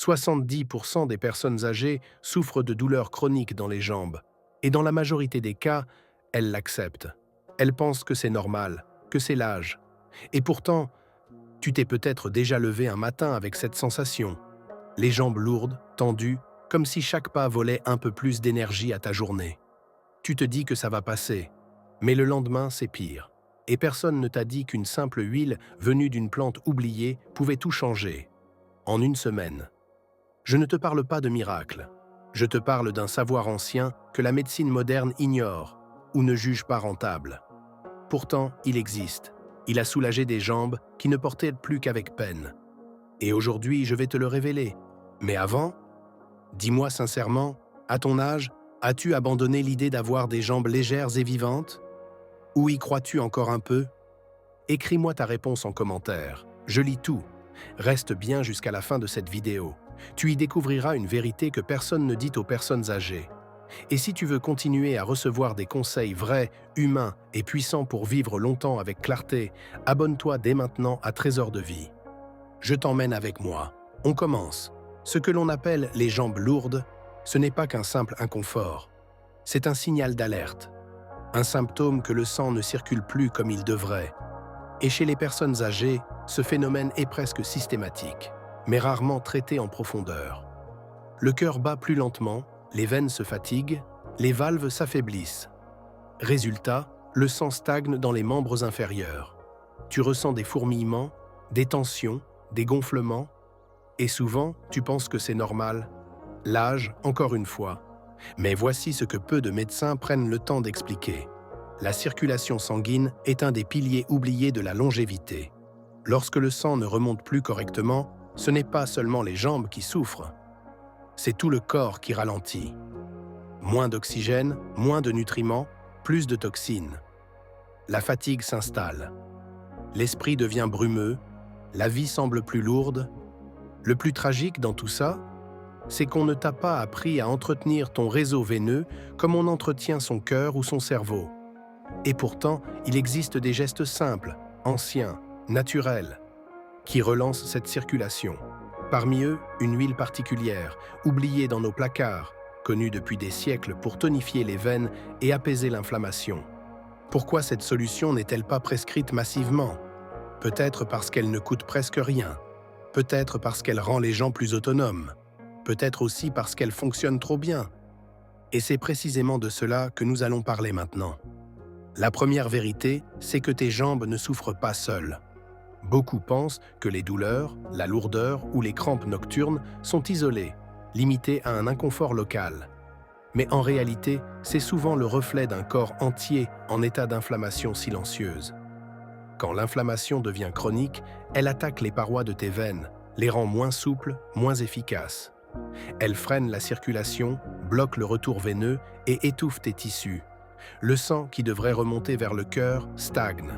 70% des personnes âgées souffrent de douleurs chroniques dans les jambes. Et dans la majorité des cas, elles l'acceptent. Elles pensent que c'est normal, que c'est l'âge. Et pourtant, tu t'es peut-être déjà levé un matin avec cette sensation. Les jambes lourdes, tendues, comme si chaque pas volait un peu plus d'énergie à ta journée. Tu te dis que ça va passer, mais le lendemain, c'est pire. Et personne ne t'a dit qu'une simple huile venue d'une plante oubliée pouvait tout changer. En une semaine. Je ne te parle pas de miracle. Je te parle d'un savoir ancien que la médecine moderne ignore ou ne juge pas rentable. Pourtant, il existe. Il a soulagé des jambes qui ne portaient plus qu'avec peine. Et aujourd'hui, je vais te le révéler. Mais avant, dis-moi sincèrement, à ton âge, as-tu abandonné l'idée d'avoir des jambes légères et vivantes? Ou y crois-tu encore un peu? Écris-moi ta réponse en commentaire. Je lis tout. Reste bien jusqu'à la fin de cette vidéo. Tu y découvriras une vérité que personne ne dit aux personnes âgées. Et si tu veux continuer à recevoir des conseils vrais, humains et puissants pour vivre longtemps avec clarté, abonne-toi dès maintenant à Trésor de vie. Je t'emmène avec moi. On commence. Ce que l'on appelle les jambes lourdes, ce n'est pas qu'un simple inconfort. C'est un signal d'alerte. Un symptôme que le sang ne circule plus comme il devrait. Et chez les personnes âgées, ce phénomène est presque systématique, mais rarement traité en profondeur. Le cœur bat plus lentement, les veines se fatiguent, les valves s'affaiblissent. Résultat, le sang stagne dans les membres inférieurs. Tu ressens des fourmillements, des tensions, des gonflements, et souvent, tu penses que c'est normal. L'âge, encore une fois. Mais voici ce que peu de médecins prennent le temps d'expliquer. La circulation sanguine est un des piliers oubliés de la longévité. Lorsque le sang ne remonte plus correctement, ce n'est pas seulement les jambes qui souffrent. C'est tout le corps qui ralentit. Moins d'oxygène, moins de nutriments, plus de toxines. La fatigue s'installe. L'esprit devient brumeux, la vie semble plus lourde. Le plus tragique dans tout ça, c'est qu'on ne t'a pas appris à entretenir ton réseau veineux comme on entretient son cœur ou son cerveau. Et pourtant, il existe des gestes simples, anciens, naturels, qui relancent cette circulation. Parmi eux, une huile particulière, oubliée dans nos placards, connue depuis des siècles pour tonifier les veines et apaiser l'inflammation. Pourquoi cette solution n'est-elle pas prescrite massivement? Peut-être parce qu'elle ne coûte presque rien. Peut-être parce qu'elle rend les gens plus autonomes. Peut-être aussi parce qu'elle fonctionne trop bien. Et c'est précisément de cela que nous allons parler maintenant. La première vérité, c'est que tes jambes ne souffrent pas seules. Beaucoup pensent que les douleurs, la lourdeur ou les crampes nocturnes sont isolées, limitées à un inconfort local. Mais en réalité, c'est souvent le reflet d'un corps entier en état d'inflammation silencieuse. Quand l'inflammation devient chronique, elle attaque les parois de tes veines, les rend moins souples, moins efficaces. Elle freine la circulation, bloque le retour veineux et étouffe tes tissus. Le sang qui devrait remonter vers le cœur stagne.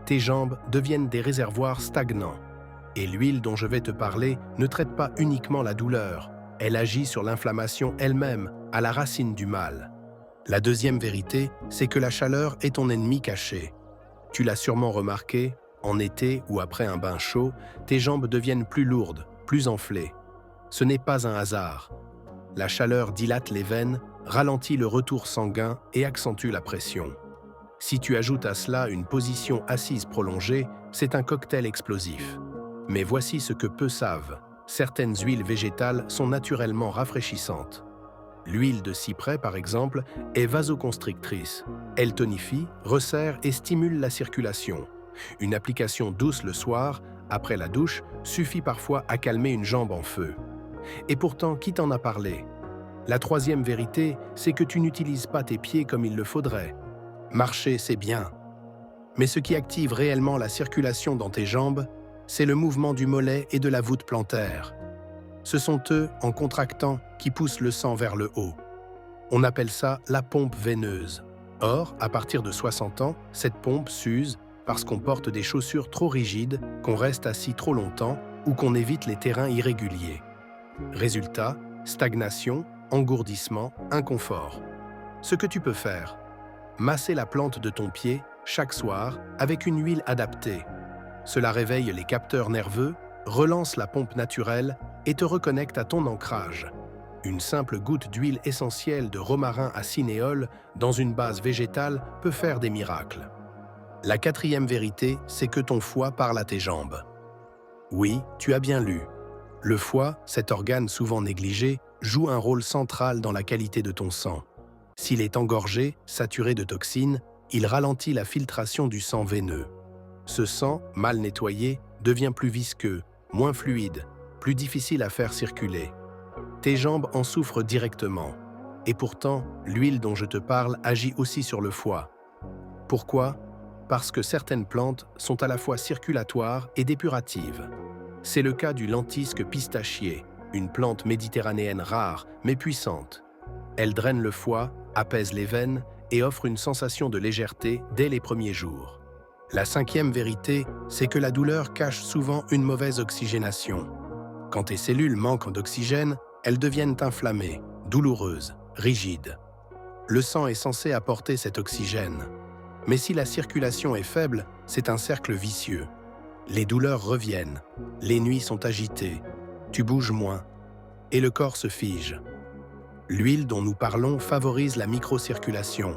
Tes jambes deviennent des réservoirs stagnants. Et l'huile dont je vais te parler ne traite pas uniquement la douleur. Elle agit sur l'inflammation elle-même, à la racine du mal. La deuxième vérité, c'est que la chaleur est ton ennemi caché. Tu l'as sûrement remarqué, en été ou après un bain chaud, tes jambes deviennent plus lourdes, plus enflées. Ce n'est pas un hasard. La chaleur dilate les veines, ralentit le retour sanguin et accentue la pression. Si tu ajoutes à cela une position assise prolongée, c'est un cocktail explosif. Mais voici ce que peu savent. Certaines huiles végétales sont naturellement rafraîchissantes. L'huile de cyprès, par exemple, est vasoconstrictrice. Elle tonifie, resserre et stimule la circulation. Une application douce le soir, après la douche, suffit parfois à calmer une jambe en feu. Et pourtant, qui t'en a parlé? La troisième vérité, c'est que tu n'utilises pas tes pieds comme il le faudrait. Marcher, c'est bien. Mais ce qui active réellement la circulation dans tes jambes, c'est le mouvement du mollet et de la voûte plantaire. Ce sont eux, en contractant, qui poussent le sang vers le haut. On appelle ça la pompe veineuse. Or, à partir de 60 ans, cette pompe s'use parce qu'on porte des chaussures trop rigides, qu'on reste assis trop longtemps ou qu'on évite les terrains irréguliers. Résultat, stagnation, engourdissement, inconfort. Ce que tu peux faire, masser la plante de ton pied chaque soir avec une huile adaptée. Cela réveille les capteurs nerveux, relance la pompe naturelle et te reconnecte à ton ancrage. Une simple goutte d'huile essentielle de romarin à cinéole dans une base végétale peut faire des miracles. La quatrième vérité, c'est que ton foie parle à tes jambes. Oui, tu as bien lu. Le foie, cet organe souvent négligé, joue un rôle central dans la qualité de ton sang. S'il est engorgé, saturé de toxines, il ralentit la filtration du sang veineux. Ce sang, mal nettoyé, devient plus visqueux, moins fluide, plus difficile à faire circuler. Tes jambes en souffrent directement. Et pourtant, l'huile dont je te parle agit aussi sur le foie. Pourquoi ? Parce que certaines plantes sont à la fois circulatoires et dépuratives. C'est le cas du lentisque pistachier, une plante méditerranéenne rare mais puissante. Elle draine le foie, apaise les veines et offre une sensation de légèreté dès les premiers jours. La cinquième vérité, c'est que la douleur cache souvent une mauvaise oxygénation. Quand tes cellules manquent d'oxygène, elles deviennent inflammées, douloureuses, rigides. Le sang est censé apporter cet oxygène. Mais si la circulation est faible, c'est un cercle vicieux. Les douleurs reviennent, les nuits sont agitées, tu bouges moins, et le corps se fige. L'huile dont nous parlons favorise la microcirculation,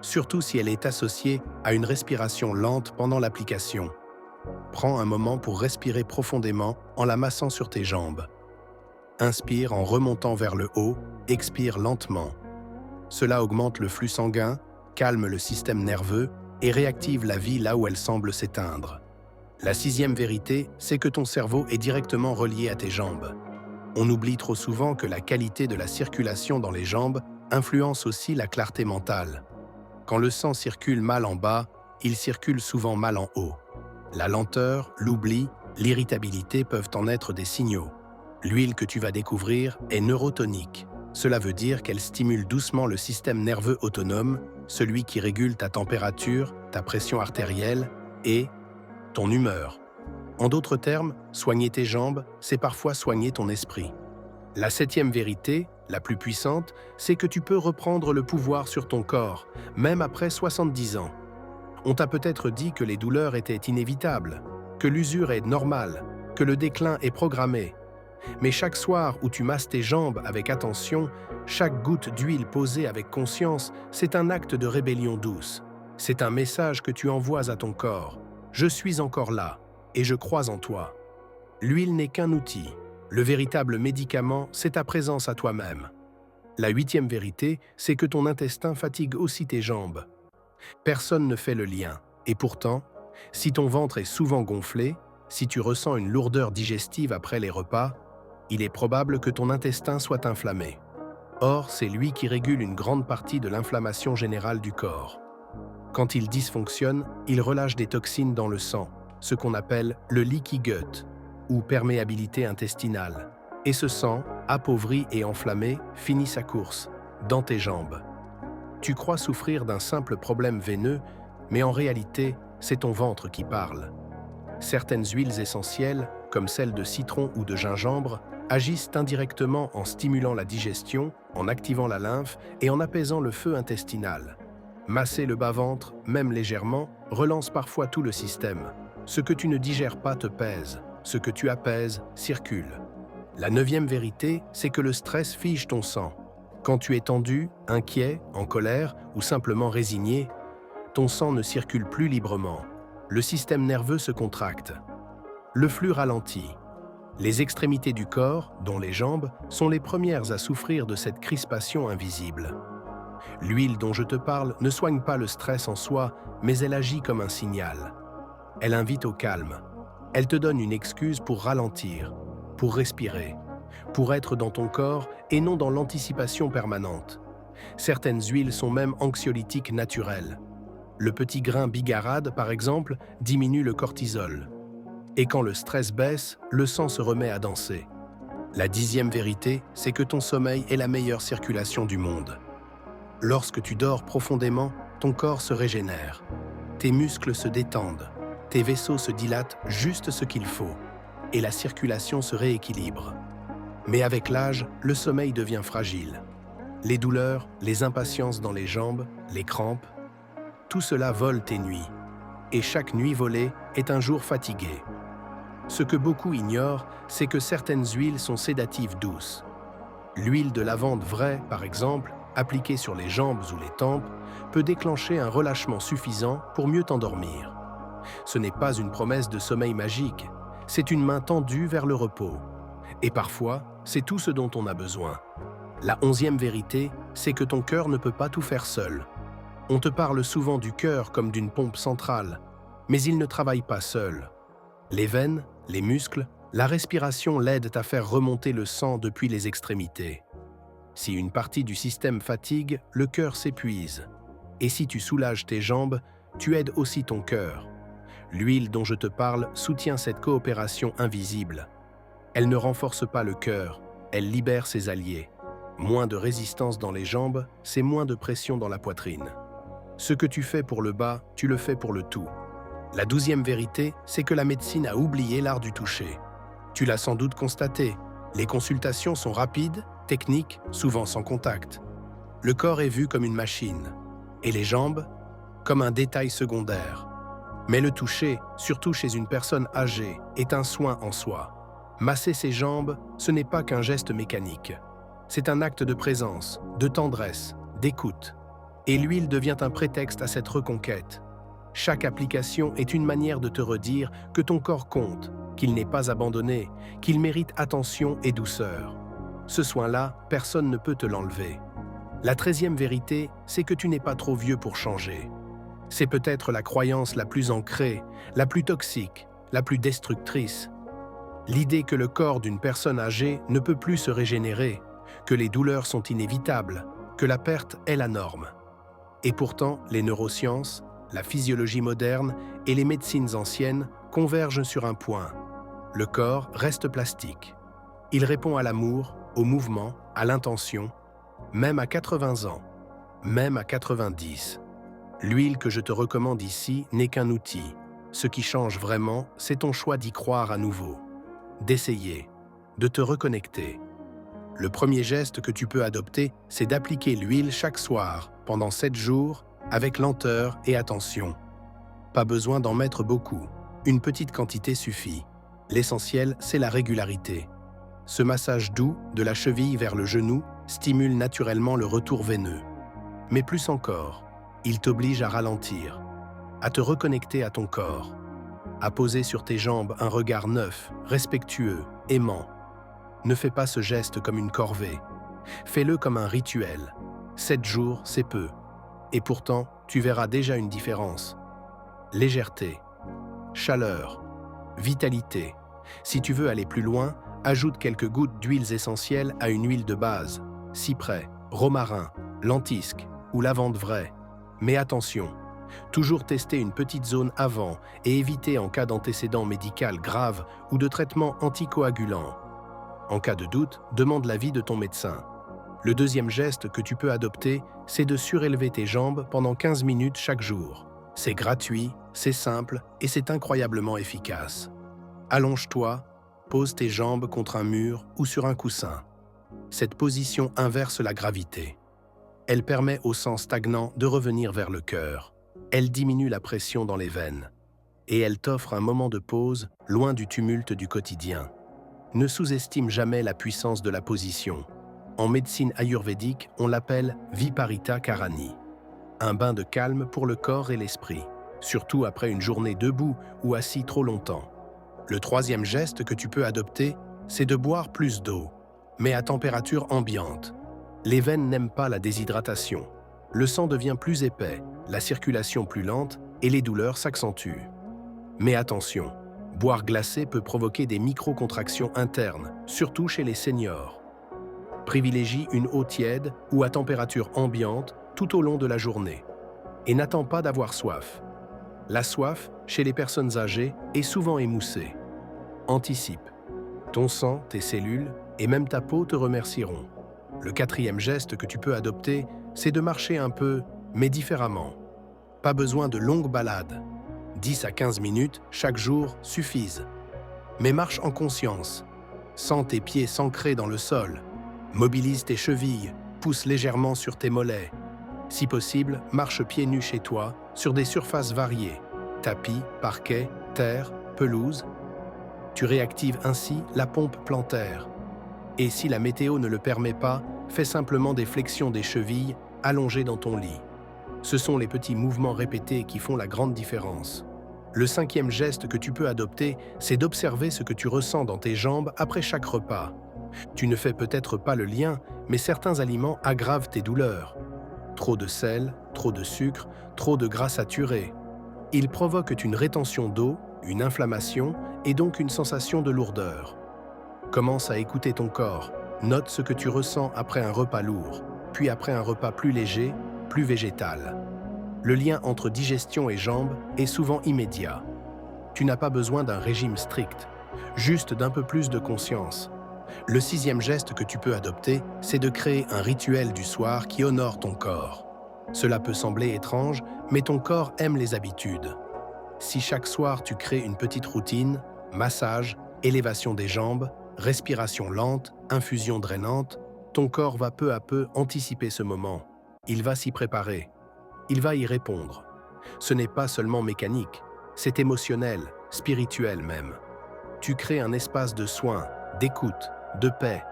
surtout si elle est associée à une respiration lente pendant l'application. Prends un moment pour respirer profondément en la massant sur tes jambes. Inspire en remontant vers le haut, expire lentement. Cela augmente le flux sanguin, calme le système nerveux et réactive la vie là où elle semble s'éteindre. La sixième vérité, c'est que ton cerveau est directement relié à tes jambes. On oublie trop souvent que la qualité de la circulation dans les jambes influence aussi la clarté mentale. Quand le sang circule mal en bas, il circule souvent mal en haut. La lenteur, l'oubli, l'irritabilité peuvent en être des signaux. L'huile que tu vas découvrir est neurotonique. Cela veut dire qu'elle stimule doucement le système nerveux autonome, celui qui régule ta température, ta pression artérielle et ton humeur. En d'autres termes, soigner tes jambes, c'est parfois soigner ton esprit. La septième vérité, la plus puissante, c'est que tu peux reprendre le pouvoir sur ton corps, même après 70 ans. On t'a peut-être dit que les douleurs étaient inévitables, que l'usure est normale, que le déclin est programmé. Mais chaque soir où tu masses tes jambes avec attention, chaque goutte d'huile posée avec conscience, c'est un acte de rébellion douce. C'est un message que tu envoies à ton corps. Je suis encore là, et je crois en toi. L'huile n'est qu'un outil. Le véritable médicament, c'est ta présence à toi-même. La huitième vérité, c'est que ton intestin fatigue aussi tes jambes. Personne ne fait le lien. Et pourtant, si ton ventre est souvent gonflé, si tu ressens une lourdeur digestive après les repas, il est probable que ton intestin soit inflammé. Or, c'est lui qui régule une grande partie de l'inflammation générale du corps. Quand il dysfonctionne, il relâche des toxines dans le sang, ce qu'on appelle le leaky gut, ou perméabilité intestinale. Et ce sang, appauvri et enflammé, finit sa course, dans tes jambes. Tu crois souffrir d'un simple problème veineux, mais en réalité, c'est ton ventre qui parle. Certaines huiles essentielles, comme celles de citron ou de gingembre, agissent indirectement en stimulant la digestion, en activant la lymphe et en apaisant le feu intestinal. Masser le bas-ventre, même légèrement, relance parfois tout le système. Ce que tu ne digères pas te pèse, ce que tu apaises circule. La neuvième vérité, c'est que le stress fige ton sang. Quand tu es tendu, inquiet, en colère ou simplement résigné, ton sang ne circule plus librement. Le système nerveux se contracte. Le flux ralentit. Les extrémités du corps, dont les jambes, sont les premières à souffrir de cette crispation invisible. L'huile dont je te parle ne soigne pas le stress en soi, mais elle agit comme un signal. Elle invite au calme. Elle te donne une excuse pour ralentir, pour respirer, pour être dans ton corps et non dans l'anticipation permanente. Certaines huiles sont même anxiolytiques naturelles. Le petit grain bigarade, par exemple, diminue le cortisol. Et quand le stress baisse, le sang se remet à danser. La dixième vérité, c'est que ton sommeil est la meilleure circulation du monde. Lorsque tu dors profondément, ton corps se régénère. Tes muscles se détendent. Tes vaisseaux se dilatent juste ce qu'il faut. Et la circulation se rééquilibre. Mais avec l'âge, le sommeil devient fragile. Les douleurs, les impatiences dans les jambes, les crampes, tout cela vole tes nuits. Et chaque nuit volée est un jour fatigué. Ce que beaucoup ignorent, c'est que certaines huiles sont sédatives douces. L'huile de lavande vraie, par exemple, appliquée sur les jambes ou les tempes, peut déclencher un relâchement suffisant pour mieux t'endormir. Ce n'est pas une promesse de sommeil magique, c'est une main tendue vers le repos. Et parfois, c'est tout ce dont on a besoin. La 11e vérité, c'est que ton cœur ne peut pas tout faire seul. On te parle souvent du cœur comme d'une pompe centrale, mais il ne travaille pas seul. Les veines, les muscles, la respiration l'aident à faire remonter le sang depuis les extrémités. Si une partie du système fatigue, le cœur s'épuise. Et si tu soulages tes jambes, tu aides aussi ton cœur. L'huile dont je te parle soutient cette coopération invisible. Elle ne renforce pas le cœur, elle libère ses alliés. Moins de résistance dans les jambes, c'est moins de pression dans la poitrine. Ce que tu fais pour le bas, tu le fais pour le tout. La 12e vérité, c'est que la médecine a oublié l'art du toucher. Tu l'as sans doute constaté, les consultations sont rapides, techniques, souvent sans contact. Le corps est vu comme une machine, et les jambes, comme un détail secondaire. Mais le toucher, surtout chez une personne âgée, est un soin en soi. Masser ses jambes, ce n'est pas qu'un geste mécanique. C'est un acte de présence, de tendresse, d'écoute. Et l'huile devient un prétexte à cette reconquête. Chaque application est une manière de te redire que ton corps compte, qu'il n'est pas abandonné, qu'il mérite attention et douceur. Ce soin-là, personne ne peut te l'enlever. La 13e vérité, c'est que tu n'es pas trop vieux pour changer. C'est peut-être la croyance la plus ancrée, la plus toxique, la plus destructrice. L'idée que le corps d'une personne âgée ne peut plus se régénérer, que les douleurs sont inévitables, que la perte est la norme. Et pourtant, les neurosciences, la physiologie moderne et les médecines anciennes convergent sur un point. Le corps reste plastique. Il répond à l'amour, au mouvement, à l'intention, même à 80 ans, même à 90. L'huile que je te recommande ici n'est qu'un outil. Ce qui change vraiment, c'est ton choix d'y croire à nouveau, d'essayer, de te reconnecter. Le premier geste que tu peux adopter, c'est d'appliquer l'huile chaque soir, pendant 7 jours, avec lenteur et attention. Pas besoin d'en mettre beaucoup, une petite quantité suffit. L'essentiel, c'est la régularité. Ce massage doux, de la cheville vers le genou, stimule naturellement le retour veineux. Mais plus encore, il t'oblige à ralentir, à te reconnecter à ton corps, à poser sur tes jambes un regard neuf, respectueux, aimant. Ne fais pas ce geste comme une corvée. Fais-le comme un rituel. 7 jours, c'est peu. Et pourtant, tu verras déjà une différence. Légèreté, chaleur, vitalité. Si tu veux aller plus loin, ajoute quelques gouttes d'huiles essentielles à une huile de base. Cyprès, romarin, lentisque ou lavande vraie. Mais attention, toujours tester une petite zone avant et éviter en cas d'antécédent médical grave ou de traitement anticoagulant. En cas de doute, demande l'avis de ton médecin. Le deuxième geste que tu peux adopter, c'est de surélever tes jambes pendant 15 minutes chaque jour. C'est gratuit, c'est simple et c'est incroyablement efficace. Allonge-toi, pose tes jambes contre un mur ou sur un coussin. Cette position inverse la gravité. Elle permet au sang stagnant de revenir vers le cœur. Elle diminue la pression dans les veines. Et elle t'offre un moment de pause, loin du tumulte du quotidien. Ne sous-estime jamais la puissance de la position. En médecine ayurvédique, on l'appelle Viparita Karani. Un bain de calme pour le corps et l'esprit, surtout après une journée debout ou assis trop longtemps. Le troisième geste que tu peux adopter, c'est de boire plus d'eau, mais à température ambiante. Les veines n'aiment pas la déshydratation. Le sang devient plus épais, la circulation plus lente et les douleurs s'accentuent. Mais attention, boire glacé peut provoquer des micro-contractions internes, surtout chez les seniors. Privilégie une eau tiède ou à température ambiante tout au long de la journée. Et n'attends pas d'avoir soif. La soif, chez les personnes âgées, est souvent émoussée. Anticipe. Ton sang, tes cellules et même ta peau te remercieront. Le quatrième geste que tu peux adopter, c'est de marcher un peu, mais différemment. Pas besoin de longues balades. 10 à 15 minutes chaque jour suffisent. Mais marche en conscience. Sens tes pieds s'ancrer dans le sol. Mobilise tes chevilles, pousse légèrement sur tes mollets. Si possible, marche pieds nus chez toi, sur des surfaces variées. Tapis, parquet, terre, pelouse. Tu réactives ainsi la pompe plantaire. Et si la météo ne le permet pas, fais simplement des flexions des chevilles allongées dans ton lit. Ce sont les petits mouvements répétés qui font la grande différence. Le cinquième geste que tu peux adopter, c'est d'observer ce que tu ressens dans tes jambes après chaque repas. Tu ne fais peut-être pas le lien, mais certains aliments aggravent tes douleurs. Trop de sel, trop de sucre, trop de gras saturé. Ils provoquent une rétention d'eau, une inflammation et donc une sensation de lourdeur. Commence à écouter ton corps. Note ce que tu ressens après un repas lourd, puis après un repas plus léger, plus végétal. Le lien entre digestion et jambes est souvent immédiat. Tu n'as pas besoin d'un régime strict, juste d'un peu plus de conscience. Le sixième geste que tu peux adopter, c'est de créer un rituel du soir qui honore ton corps. Cela peut sembler étrange, mais ton corps aime les habitudes. Si chaque soir tu crées une petite routine, massage, élévation des jambes, respiration lente, infusion drainante, ton corps va peu à peu anticiper ce moment. Il va s'y préparer. Il va y répondre. Ce n'est pas seulement mécanique, c'est émotionnel, spirituel même. Tu crées un espace de soin, d'écoute, de paix.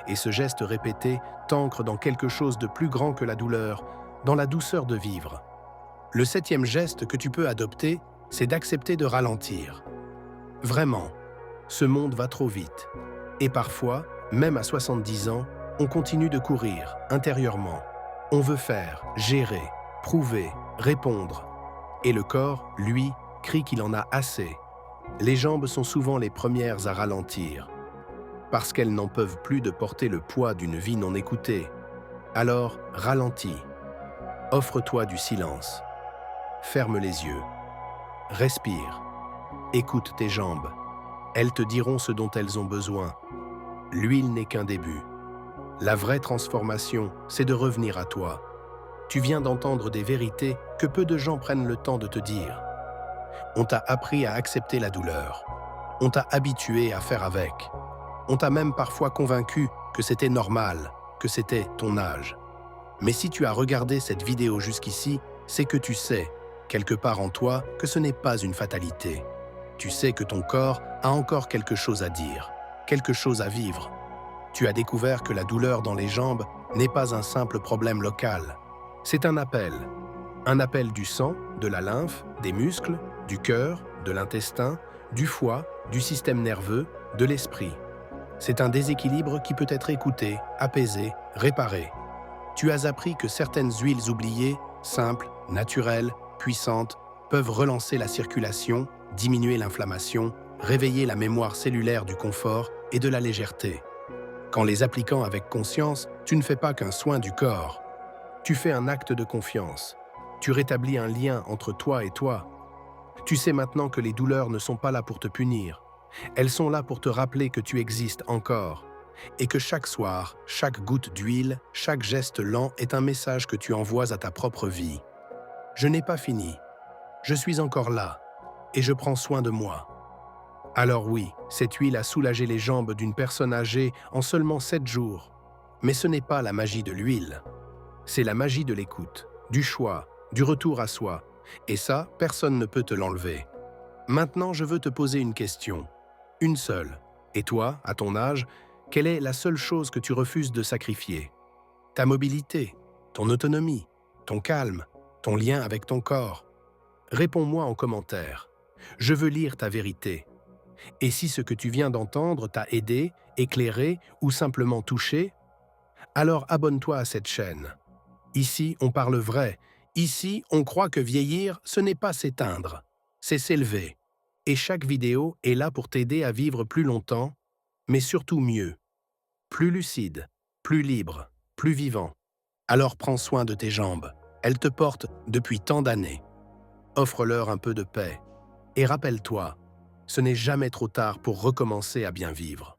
Et ce geste répété t'ancre dans quelque chose de plus grand que la douleur, dans la douceur de vivre. Le septième geste que tu peux adopter, c'est d'accepter de ralentir. Vraiment, ce monde va trop vite. Et parfois, même à 70 ans, on continue de courir, intérieurement. On veut faire, gérer, prouver, répondre. Et le corps, lui, crie qu'il en a assez. Les jambes sont souvent les premières à ralentir, parce qu'elles n'en peuvent plus de porter le poids d'une vie non écoutée. Alors, ralentis. Offre-toi du silence. Ferme les yeux. Respire. Écoute tes jambes. Elles te diront ce dont elles ont besoin. L'huile n'est qu'un début. La vraie transformation, c'est de revenir à toi. Tu viens d'entendre des vérités que peu de gens prennent le temps de te dire. On t'a appris à accepter la douleur. On t'a habitué à faire avec. On t'a même parfois convaincu que c'était normal, que c'était ton âge. Mais si tu as regardé cette vidéo jusqu'ici, c'est que tu sais, quelque part en toi, que ce n'est pas une fatalité. Tu sais que ton corps a encore quelque chose à dire, quelque chose à vivre. Tu as découvert que la douleur dans les jambes n'est pas un simple problème local. C'est un appel du sang, de la lymphe, des muscles, du cœur, de l'intestin, du foie, du système nerveux, de l'esprit. C'est un déséquilibre qui peut être écouté, apaisé, réparé. Tu as appris que certaines huiles oubliées, simples, naturelles, puissantes, peuvent relancer la circulation, diminuer l'inflammation, réveiller la mémoire cellulaire du confort et de la légèreté. Qu'en les appliquant avec conscience, tu ne fais pas qu'un soin du corps. Tu fais un acte de confiance. Tu rétablis un lien entre toi et toi. Tu sais maintenant que les douleurs ne sont pas là pour te punir. Elles sont là pour te rappeler que tu existes encore. Et que chaque soir, chaque goutte d'huile, chaque geste lent est un message que tu envoies à ta propre vie. Je n'ai pas fini. Je suis encore là. Et je prends soin de moi. Alors oui, cette huile a soulagé les jambes d'une personne âgée en seulement 7 jours. Mais ce n'est pas la magie de l'huile. C'est la magie de l'écoute, du choix, du retour à soi. Et ça, personne ne peut te l'enlever. Maintenant, je veux te poser une question. Une seule. Et toi, à ton âge, quelle est la seule chose que tu refuses de sacrifier? Ta mobilité, ton autonomie, ton calme, ton lien avec ton corps. Réponds-moi en commentaire. Je veux lire ta vérité. Et si ce que tu viens d'entendre t'a aidé, éclairé ou simplement touché, alors abonne-toi à cette chaîne. Ici, on parle vrai. Ici, on croit que vieillir, ce n'est pas s'éteindre, c'est s'élever. Et chaque vidéo est là pour t'aider à vivre plus longtemps, mais surtout mieux. Plus lucide, plus libre, plus vivant. Alors prends soin de tes jambes. Elles te portent depuis tant d'années. Offre-leur un peu de paix. Et rappelle-toi, ce n'est jamais trop tard pour recommencer à bien vivre.